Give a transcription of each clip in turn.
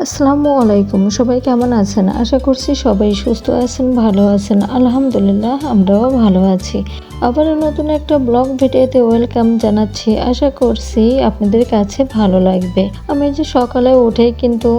আসসালামু আলাইকুম। সবাই কেমন আছেন? আশা করছি সবাই সুস্থ আছেন, ভালো আছেন। আলহামদুলিল্লাহ আমরাও ভালো আছি। আবারও নতুন একটা ব্লগ ভিডিওতে ওয়েলকাম জানাচ্ছি। আশা করছি আপনাদের কাছে ভালো লাগবে। আমি যে সকালে উঠেই কিন্তু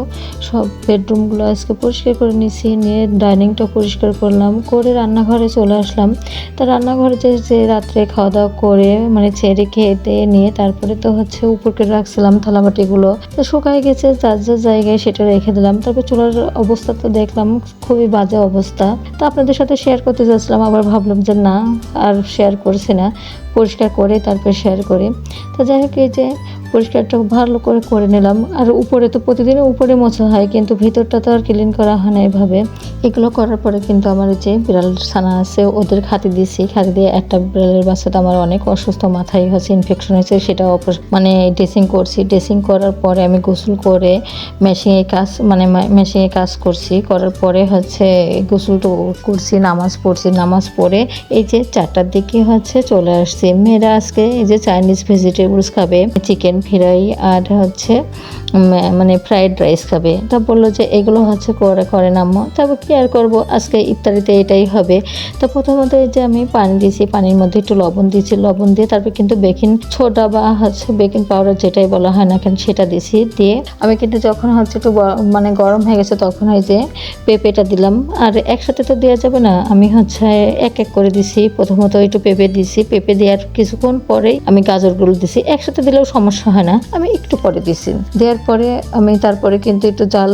সব বেডরুমগুলো আজকে পরিষ্কার করে নিয়েছি, নিয়ে ডাইনিংটা পরিষ্কার করলাম, করে রান্নাঘরে চলে আসলাম। তা রান্নাঘরে যে রাত্রে খাওয়া দাওয়া করে মানে ছেড়ে খেতে নিয়ে তারপরে তো হচ্ছে উপরে রাখছিলাম থালাবাটিগুলো, তো শুকায় গেছে যার যার জায়গায় সেটা রেখে দিলাম। তারপর চুলার অবস্থা তো দেখলাম খুবই বাজে অবস্থা, তো আপনাদের সাথে শেয়ার করতে যাচ্ছিলাম, আবার ভাবলাম যে না আর শেয়ার করছি না, পরিষ্কার করে তারপর শেয়ার করি। তো যাই হোক, এই যে পরিষ্কারটা ভালো করে নিলাম। আর উপরে তো প্রতিদিনও উপরে মোছা হয়, কিন্তু ভিতরটা তো আর ক্লিন করা হয় না এভাবে। এগুলো করার পরে কিন্তু আমার যে বিড়াল ছানা আছে ওদের খাতি দিয়েছি, খাতি দিয়ে একটা বিড়ালের বাচ্চাটা আমার অনেক অসুস্থ, মাথায় হচ্ছে ইনফেকশন হয়েছে, সেটা মানে ড্রেসিং করছি। ড্রেসিং করার পরে আমি গোসল করে মেশিনে কাজ করছি, করার পরে হচ্ছে গোসল তো করছি, নামাজ পড়ছি, নামাজ পড়ে এই যে 4টার দিকে হচ্ছে চলে আসছি। মেয়েরা আজকে এই যে চাইনিজ ভেজিটেবলস খাবে, চিকেন ফ্রাই আর হচ্ছে মানে ফ্রাইড রাইস খাবে। তা বললো যে এগুলো হচ্ছে করে নামো। তারপর কি আর করবো, আজকে ইফতারিতে এটাই হবে। তো প্রথমত এই যে আমি পানি দিয়েছি, পানির মধ্যে একটু লবণ দিয়েছি, লবণ দিয়ে তারপর কিন্তু বেকিং সোডা বা হচ্ছে বেকিং পাউডার যেটাই বলা হয় না কেন সেটা দিয়েছি। দিয়ে আমি কিন্তু যখন হচ্ছে একটু মানে গরম হয়ে গেছে তখন ওই যে পেঁপেটা দিলাম। আর একসাথে তো দেওয়া যাবে না, আমি হচ্ছে এক এক করে দিছি। প্রথমত একটু পেঁপে দিছি, পেঁপে দেওয়ার কিছুক্ষণ পরেই আমি গাজরগুলো দিছি। একসাথে দিলেও সমস্যা হয় না, আমি একটু পরে দিছি। দেওয়ার পরে আমি তারপরে কিন্তু একটু জাল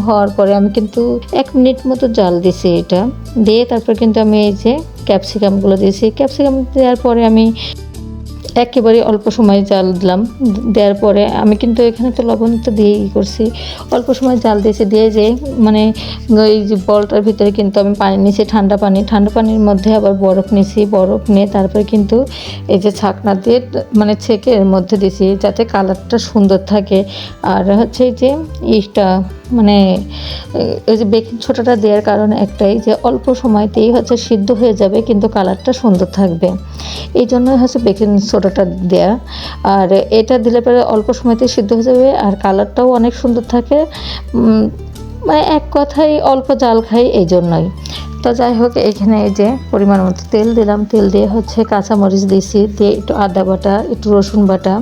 হওয়ার পরে আমি কিন্তু 1 মিনিট মতো জাল দিছি। এটা দিয়ে তারপর কিন্তু আমি এই যে ক্যাপসিকামগুলো দিয়েছি। ক্যাপসিকাম দেওয়ার পরে আমি একেবারে অল্প সময় জাল দিলাম। দেওয়ার পরে আমি কিন্তু এখানে তো লবণ তো দিয়েই করছি, অল্প সময় জাল দিয়েছি। দিয়ে যে মানে এই যে বলটার ভিতরে কিন্তু আমি পানি নিয়েছি, ঠান্ডা পানির মধ্যে আবার বরফ নিয়েছি। বরফ নিয়ে তারপরে কিন্তু এই যে ছাকনা দিয়ে মানে ছেঁকে এর মধ্যে দিয়েছি যাতে কালারটা সুন্দর থাকে। আর হচ্ছে এই যে ইটা মানে এই যে বেকিং সোডাটা দেওয়ার কারণে একটাই যে অল্প সময়তেই হচ্ছে সিদ্ধ হয়ে যাবে, কিন্তু কালারটা সুন্দর থাকবে, এই জন্য হচ্ছে বেকিং সোডাটা দেয়া। আর এটা দিলে পরে অল্প সময়তেই সিদ্ধ হয়ে যাবে আর কালারটাও অনেক সুন্দর থাকে। মানে এক কথায় অল্প জাল খাই এই জন্যই। তো যাই হোক, এখানে এই যে পরিমাণ মতো তেল দিলাম, তেল দিয়ে হচ্ছে কাঁচামরিচ দিয়েছি, দিয়ে একটু আদা বাটা, একটু রসুন বাটা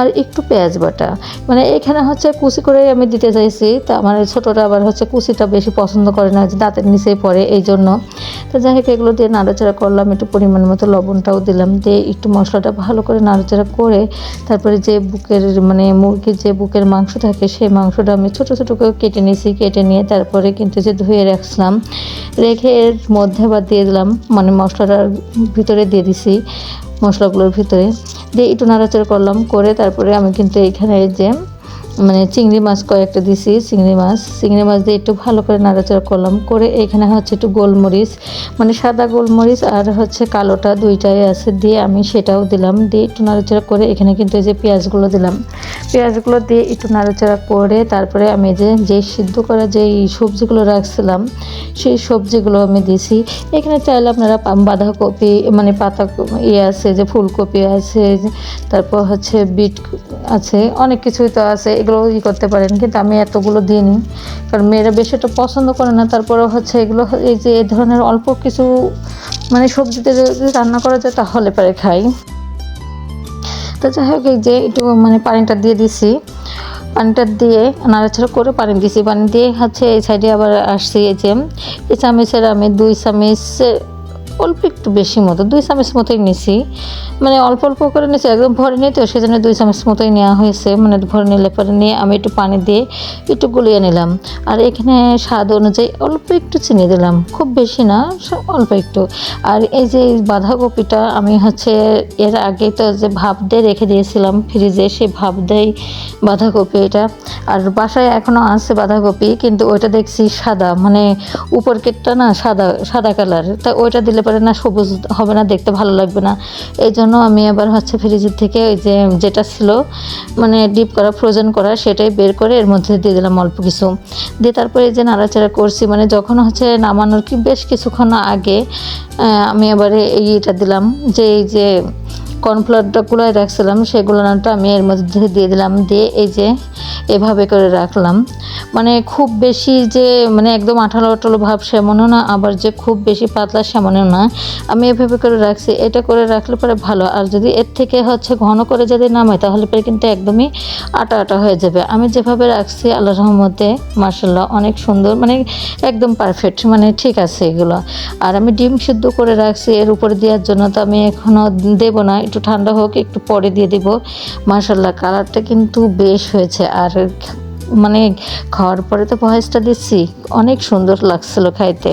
আর একটু পেঁয়াজ বাটা। মানে এখানে হচ্ছে কুচি করে আমি দিতে চাইছি, তা আমার ছোটোটা আবার হচ্ছে কুচিটা বেশি পছন্দ করে না, যে দাঁতের নিচেই পড়ে এই জন্য। তো যাই হোক, এগুলো দিয়ে নাড়াচাড়া করলাম, একটু পরিমাণ মতো লবণটাও দিলাম, দিয়ে একটু মশলাটা ভালো করে নাড়াচাড়া করে তারপরে যে বুকের মানে মুরগির যে বুকের মাংস থাকে সেই মাংসটা আমি ছোটো ছোটো করে কেটে নিয়েছি। কেটে নিয়ে তারপরে কিন্তু যে ধুয়ে রাখলাম, রেখে এর মধ্যে আবার দিয়ে দিলাম, মানে মশলাটার ভিতরে দিয়ে দিছি, মশলাগুলোর ভিতরে দিয়ে একটু নাড়াচাড়া করলাম। করে তারপরে আমি কিন্তু এখানে যে মানে চিংড়ি মাছ কয়েকটা দিছি, চিংড়ি মাছ দিয়ে একটু ভালো করে নাড়াচাড়া করলাম। করে এখানে হচ্ছে একটু গোলমরিচ, মানে সাদা গোলমরিচ আর হচ্ছে কালোটা দুইটাই আছে, দিয়ে আমি সেটাও দিলাম। দিয়ে একটু নাড়াচাড়া করে এখানে কিন্তু এই যে পেঁয়াজগুলো দিলাম, পেঁয়াজগুলো দিয়ে একটু নাড়াচাড়া করে তারপরে আমি যে সিদ্ধ করা যেই সবজিগুলো রাখছিলাম সেই সবজিগুলো আমি দিছি। এখানে চাইলে আপনারা বাঁধাকপি মানে পাতা আছে, যে ফুলকপি আছে, তারপর হচ্ছে বিট আছে, অনেক কিছুই তো আছে, এগুলো করতে পারেন, কিন্তু আমি এতগুলো দিইনি কারণ মেয়েরা বেশি একটা পছন্দ করে না। তারপরে হচ্ছে এগুলো এই যে এই ধরনের অল্প কিছু মানে সবজিতে যদি রান্না করা যায় তাহলে পরে খাই। তো যাই হোক, এই যে একটু মানে পানিটা দিয়ে দিছি, পানিটা দিয়ে নাড়াচাড়া করে পানি দিয়েছি। পানি দিয়ে হচ্ছে এই সাইডে আবার আসছি, এই যে এই চামচের আমি 2 চামচ অল্প একটু বেশি মতো 2 চামচ মতোই নিছি, মানে অল্প করে নিয়েছি, একদম ভরে নিই তো সেজন্য 2 চামচ মতোই নেওয়া হয়েছে। মানে ভরে নিলে পরে নিয়ে আমি একটু পানি দিয়ে একটু গুলিয়ে নিলাম। আর এখানে স্বাদ অনুযায়ী অল্প একটু চিনি দিলাম, খুব বেশি না, অল্প একটু। আর এই যে বাঁধাকপিটা আমি হচ্ছে এর আগে তো যে ভাপ দিয়ে রেখে দিয়েছিলাম ফ্রিজে, সেই ভাপ দেই বাঁধাকপি এটা। আর বাসায় এখনও আছে বাঁধাকপি, কিন্তু ওইটা দেখছি সাদা, মানে উপর কেটটা না সাদা কালার, তাই ওইটা দিলে পরে না সবুজ হবে না, দেখতে ভালো লাগবে না। এই জন্য আমি আবার হচ্ছে ফ্রিজের থেকে ওই যে যেটা ছিল মানে ডিপ করা ফ্রোজেন করা সেটাই বের করে এর মধ্যে দিয়ে দিলাম অল্প কিছু। দিয়ে তারপরে এই যে নাড়াচাড়া করছি, মানে যখন হচ্ছে নামানোর বেশ কিছুক্ষণ আগে আমি আবার এইটা দিলাম, যে এই যে কর্নফ্লাওয়ারটা গুলায় রাখছিলাম সেগুলোটা আমি এর মধ্যে দিয়ে দিলাম, দিয়ে এই যে এভাবে করে রাখলাম। মানে খুব বেশি যে মানে একদম আঠালো আঠালো ভাব সেমনও না, আবার যে খুব বেশি পাতলা সেমনও না, আমি এভাবে করে রাখছি। এটা করে রাখলে পরে ভালো। আর যদি এর থেকে ঘন করে যদি নামাই তাহলে পরে কিন্তু একদমই আটা আটা হয়ে যাবে। আমি যেভাবে রাখছি আল্লাহর রহমতে মাশাআল্লাহ অনেক সুন্দর, মানে একদম পারফেক্ট, মানে ঠিক আছে এগুলো। আর আমি ডিম সিদ্ধ করে রাখছি এর উপরে দেওয়ার জন্য, তো আমি এখনও দেবো না, একটু ঠান্ডা হোক, একটু পরে দিয়ে দিব। মাশাআল্লাহ কালারটা কিন্তু বেশ হয়েছে। আর মানে খাওয়ার পরে তো ভয়েসটা দিচ্ছি, অনেক সুন্দর লাগছিল খাইতে।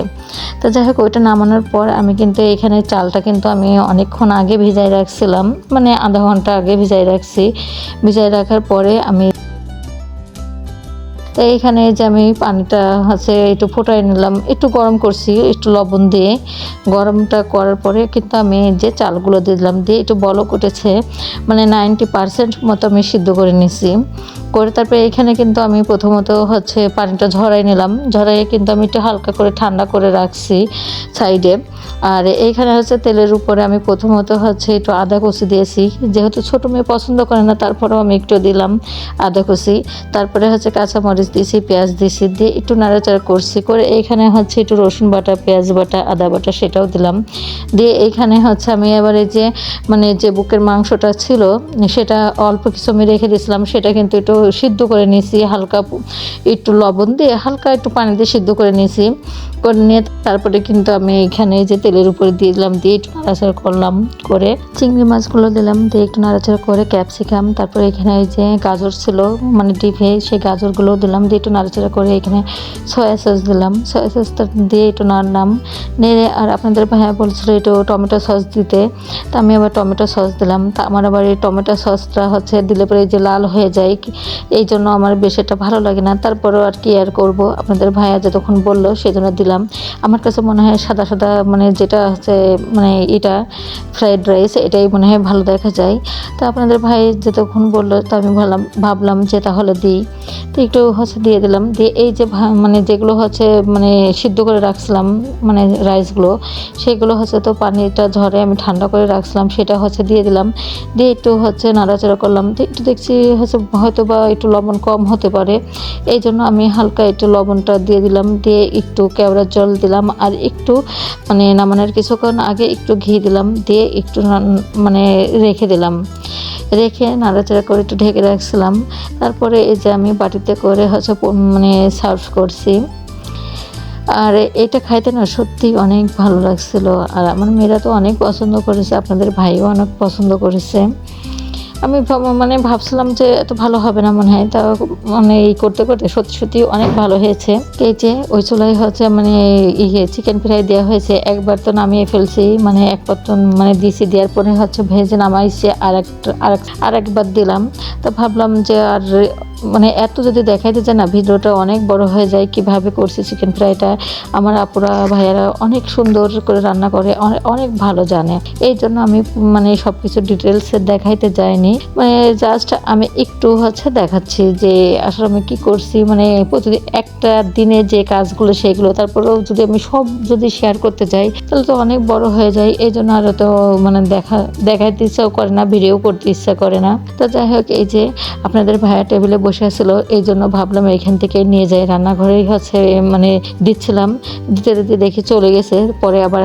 তো যাই হোক, ওইটা নামানোর পর আমি কিন্তু এখানে চালটা কিন্তু আমি অনেকক্ষণ আগে ভিজাই রাখছিলাম, মানে আধা ঘন্টা আগে ভিজাই রাখছি। ভিজাই রাখার পরে আমি তো এইখানে যে আমি পানিটা একটু ফুটাই নিলাম, একটু গরম করছি একটু লবণ দিয়ে। গরমটা করার পরে কিন্তু আমি যে চালগুলো দিলাম, দিয়ে একটু বলক উঠেছে, মানে 90% মতো আমি সিদ্ধ করে নিছি। করে তারপরে এখানে কিন্তু আমি প্রথমত পানিটা ঝরাই নিলাম, ঝরাইয়ে কিন্তু আমি একটু হালকা করে ঠান্ডা করে রাখছি সাইডে। আর এইখানে তেলের উপরে আমি প্রথমত একটু আদা কুচি দিয়েছি, যেহেতু ছোটো মেয়ে পছন্দ করে না তারপরেও আমি একটু দিলাম আদা কুচি। তারপরে কাঁচামরিচ দিয়েছি, পেঁয়াজ দিয়েছি, দিয়ে একটু নাড়াচাড়া করছি। করে এইখানে একটু রসুন বাটা, পেঁয়াজ বাটা, আদা বাটা সেটাও দিলাম। দিয়ে এইখানে আমি এবার এই যে মানে যে বুকের মাংসটা ছিল সেটা অল্প কিছু আমি রেখে দিয়েছিলাম, সেটা কিন্তু একটু সিদ্ধ করে নিয়েছি, হালকা একটু লবণ দিয়ে হালকা একটু পানি দিয়ে সিদ্ধ করে নিয়েছি। করে নিয়ে তারপরে কিন্তু আমি এখানে যে তেলের উপরে দিয়ে দিলাম, দিয়ে একটু নাড়াচাড়া করলাম। করে চিংড়ি মাছগুলো দিলাম, দিয়ে একটু নাড়াচাড়া করে ক্যাপসিকাম, তারপরে এখানে এই যে গাজর ছিল মানে ডিপে, সেই গাজরগুলোও দিলাম, দিয়ে একটু নাড়াচাড়া করে এখানে সয়া সস দিলাম, সয়া সসটা দিয়ে একটু নাড়লাম নেড়ে। আর আপনাদের ভাইয়া বলছিল একটু টমেটো সস দিতে, তা আমি আবার টমেটো সস দিলাম। তা আমার আবার এই টমেটো সসটা দিলে পরে যে লাল হয়ে যায়, এই জন্য আমার বেশ এটা ভালো লাগে না। তারপরেও আর কি আর করবো, আপনাদের ভাইয়া যতক্ষণ বললো সেই জন্য দিলাম। আমার কাছে মনে হয় সাদা সাদা মানে যেটা মানে এটা ফ্রাইড রাইস এটাই মনে হয় ভালো দেখা যায়। তো আপনাদের ভাই যতক্ষণ বললো তো আমি ভাবলাম যে তাহলে দিই। তো একটু দিয়ে দিলাম। দিয়ে এই যে মানে যেগুলো মানে সিদ্ধ করে রাখছিলাম মানে রাইসগুলো, সেগুলো তো পানিটা ঝরে আমি ঠান্ডা করে রাখছিলাম, সেটা দিয়ে দিলাম। দিয়ে একটু নাড়াচাড়া করলাম। তো একটু দেখছি হয়তো বা একটু লবণ কম হতে পারে, এই জন্য আমি হালকা একটু লবণটা দিয়ে দিলাম। দিয়ে একটু কেওড়ার জল দিলাম, আর একটু মানে নামানোর কিছুক্ষণ আগে একটু ঘি দিলাম, দিয়ে একটু মানে রেখে দিলাম। রেখে নাড়াচাড়া করে একটু ঢেকে রাখছিলাম। তারপরে এই যে আমি বাটিতে করে মানে সার্ভ করছি। আর এটা খাইতে না সত্যি অনেক ভালো লাগছিল। আর আমার মেয়েরা তো অনেক পছন্দ করেছে, আপনাদের ভাইও অনেক পছন্দ করেছে। আমি মানে ভাবছিলাম যে এত ভালো হবে না মনে হয়, তা মানে এই করতে করতে সত্যি সত্যি অনেক ভালো হয়েছে। এই যে ওই চুলায় মানে চিকেন ফ্রাই দেওয়া হয়েছে, একবার তো নামিয়ে ফেলছি, মানে এক পত্তন মানে দিছি, দেওয়ার পরে ভেজে নামাইছে, আর একবার দিলাম। তো ভাবলাম যে আর মানে এত যদি দেখাইতে যায় না ভিডিওটা অনেক বড় হয়ে যায়। কিভাবে করছি চিকেন ফ্রাইটা, আমার আপুরা ভাইয়ারা অনেক সুন্দর করে রান্না করে, অনেক ভালো জানে, এই জন্য আমি মানে সব কিছু ডিটেলসে দেখাইতে যাইনি। মানে জাস্ট আমি একটু দেখাচ্ছি যে আসলে আমি কি করছি, মানে প্রতিদিন একটা দিনে যে কাজগুলো সেগুলো। তারপরেও যদি আমি সব শেয়ার করতে যাই তাহলে তো অনেক বড় হয়ে যায়, এই জন্য আর তো মানে দেখাইতে ইচ্ছাও করে না, ভিডিও করতে ইচ্ছা করে না। তো যাই হোক, এই যে আপনাদের ভাইয়া টেবিলে বসে আছিল, এই জন্য ভাবলাম এখান থেকে নিয়ে যাই, রান্নাঘরেই মানে দিচ্ছিলাম, দিতে দিতে দেখি চলে গেছে। পরে আবার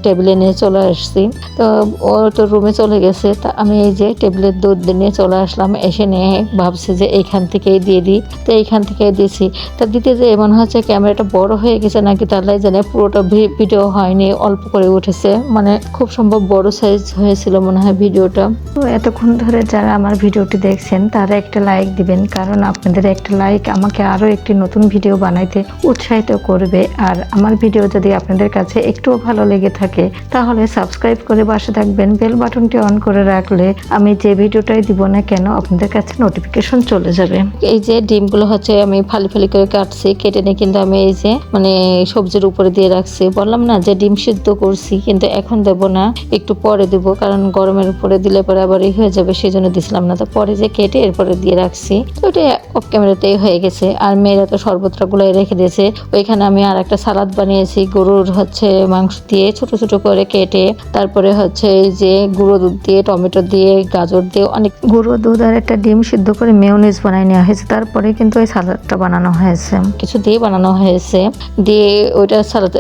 টেবিলে নিয়ে চলে আসছি। তো ও তো রুমে চলে গেছে, তা আমি এই যে টেবিলের দুধ নিয়ে চলে আসলাম। এসে নিয়ে ভাবছি যে এইখান থেকেই দিয়ে দিই, তো এইখান থেকেই দিছি। তা দিতে যে এমন ক্যামেরাটা বড় হয়ে গেছে নাকি তাহলে জানে, পুরোটা ভিডিও হয়নি, অল্প করে উঠেছে, মানে খুব সম্ভব বড় সাইজ হয়েছিল মনে হয় ভিডিওটা। তো এতক্ষণ ধরে যারা আমার ভিডিওটি দেখছেন তারা একটা লাইক দিবেন, কারণ আপনাদের একটা লাইক আমাকে আরও একটি নতুন ভিডিও বানাইতে উৎসাহিত করবে। আর আমার ভিডিও যদি আপনাদের কাছে একটুও ভালো লেগে থাকে তাহলে সাবস্ক্রাইব করে পাশে থাকবেন, বেল বাটনটি অন করে রাখলে আমি যে ভিডিওটাই দিব না কেন আপনাদের কাছে নোটিফিকেশন চলে যাবে। এই যে ডিমগুলো আমি ফালি ফালি করে কাটছি, কেটে নিয়ে কিন্তু আমি এই যে মানে সবজির উপরে দিয়ে রাখছি। বললাম না যে ডিম সিদ্ধ করছি, কিন্তু এখন দেব না, একটু পরে দেব, কারণ গরমের উপরে দিলে পরে আবার হয়ে যাবে, সেই জন্য দিছিলাম না। তো পরে যে কেটে এরপরে দিয়ে রাখছি। তো এটা মোটামুটি অফ ক্যামেরাতেই হয়ে গেছে। আর মেয়েরা তো শরবতটা গুলাই রেখে দিয়েছে। ওইখানে আমি আর একটা সালাদ বানিয়েছি গরুর মাংস দিয়ে ছোট ছোট করে কেটে, তারপরে এই যে গুঁড়ো দুধ দিয়ে, টমেটো দিয়ে, গাজর দিয়ে, অনেক গুঁড়ো দুধ আর একটা ডিম সিদ্ধ করে মেয়োনিজ বানিয়ে নেওয়া হয়েছে। তারপরে কিন্তু ওই সালাদটা বানানো হয়েছে, কিছু দিয়ে বানানো হয়েছে, দিয়ে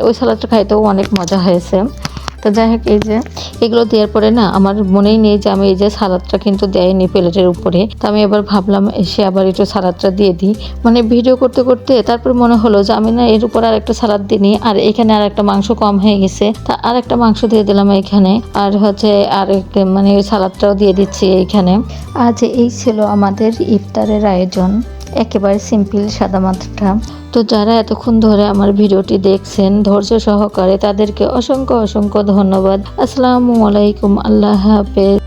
ওই সালাদটা খাইতেও অনেক মজা হয়েছে। তো যাই হোক, এই যে এগুলো দেওয়ার পরে না আমার মনেই নেই যে আমি এই যে সালাদটা কিন্তু দেয়নি প্লেটের উপরে। তো আমি এবার ভাবলাম এসে আবার একটু সালাদটা দিয়ে দিই, মানে ভিডিও করতে করতে তারপর মনে হলো যে আমি না এর উপর আর একটা সালাদ দিই, আর এখানে আর একটা মাংস কম হয়ে গেছে, তা আর একটা মাংস দিয়ে দিলাম এখানে, আর মানে ওই সালাদটাও দিয়ে দিচ্ছি এইখানে। আজ এই ছিল আমাদের ইফতারের আয়োজন, একেবারে সিম্পল সাদামাটা। তো যারা এতক্ষণ ধরে আমার ভিডিওটি দেখছেন ধৈর্য সহকারে, তাদেরকে অসংখ্য অসংখ্য ধন্যবাদ। আসসালামু আলাইকুম, আল্লাহ হাফেজ।